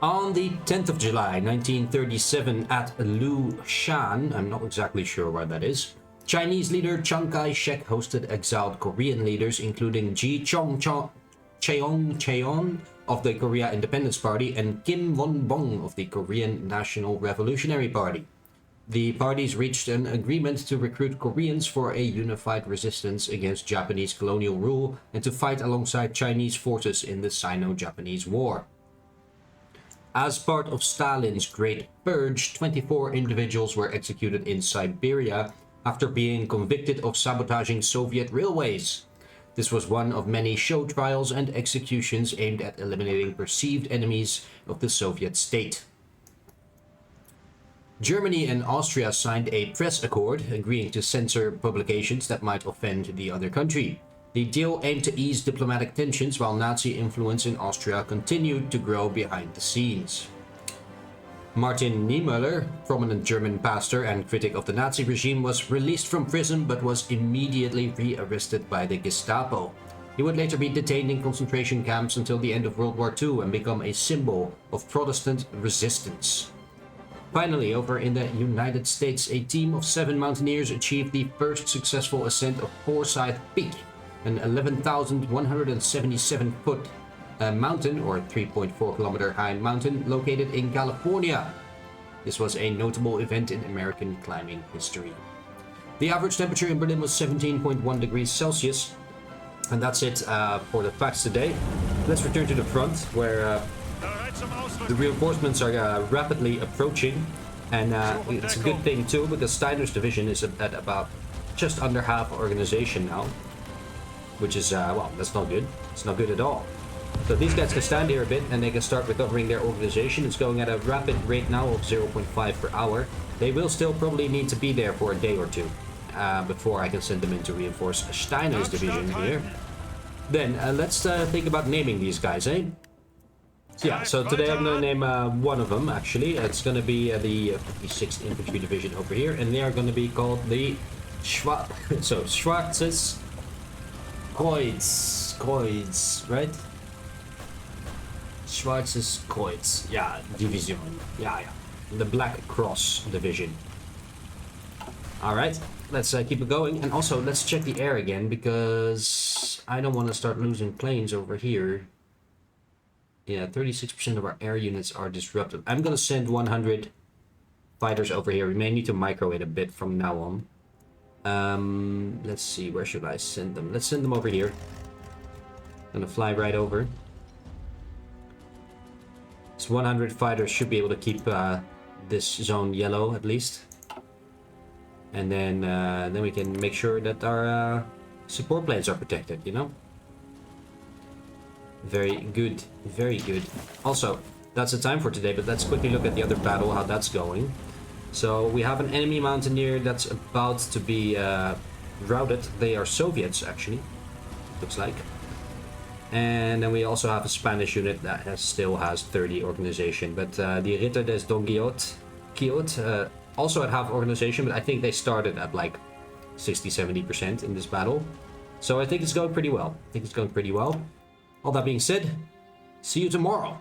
On the 10th of July, 1937, at Lushan, I'm not exactly sure where that is, Chinese leader Chiang Kai-shek hosted exiled Korean leaders, including Ji Cheon of the Korea Independence Party and Kim Won-bong of the Korean National Revolutionary Party. The parties reached an agreement to recruit Koreans for a unified resistance against Japanese colonial rule and to fight alongside Chinese forces in the Sino-Japanese War. As part of Stalin's Great Purge, 24 individuals were executed in Siberia after being convicted of sabotaging Soviet railways. This was one of many show trials and executions aimed at eliminating perceived enemies of the Soviet state. Germany and Austria signed a press accord agreeing to censor publications that might offend the other country. The deal aimed to ease diplomatic tensions while Nazi influence in Austria continued to grow behind the scenes. Martin Niemöller, prominent German pastor and critic of the Nazi regime, was released from prison but was immediately re-arrested by the Gestapo. He would later be detained in concentration camps until the end of World War II and become a symbol of Protestant resistance. Finally, over in the United States, a team of 7 mountaineers achieved the first successful ascent of Forsyth Peak, an 11,177-foot mountain, or 3.4-kilometer high mountain, located in California. This was a notable event in American climbing history. The average temperature in Berlin was 17.1 degrees Celsius. And that's it for the facts today. Let's return to the front, where the reinforcements are rapidly approaching. And it's a good thing too, because Steiner's division is at about just under half organization now. Which is, well, that's not good. It's not good at all. So these guys can stand here a bit and they can start recovering their organization. It's going at a rapid rate now of 0.5 per hour. They will still probably need to be there for a day or two before I can send them in to reinforce Steiner's division here. Then let's think about naming these guys, eh? Yeah, so today I'm going to name one of them, actually. It's going to be the 56th Infantry Division over here, and they are going to be called the Schwarzes Kreuz, right? Schwarzes Kreuz, yeah, Division, yeah, the Black Cross Division. Alright, let's keep it going, and also let's check the air again, because I don't want to start losing planes over here. Yeah, 36% of our air units are disrupted. I'm going to send 100 fighters over here. We may need to micro it a bit from now on. Let's see, where should I send them? Let's send them over here. Gonna fly right over. So 100 fighters should be able to keep this zone yellow at least. And then we can make sure that our support planes are protected, you know? Very good, very good. Also, that's the time for today, but let's quickly look at the other battle, how that's going. So we have an enemy mountaineer that's about to be routed. They are Soviets, actually, looks like. And then we also have a Spanish unit that still has 30 organization. But the Ritter des Don Quixote also at half organization, but I think they started at like 60-70% in this battle. So I think it's going pretty well. All that being said, see you tomorrow.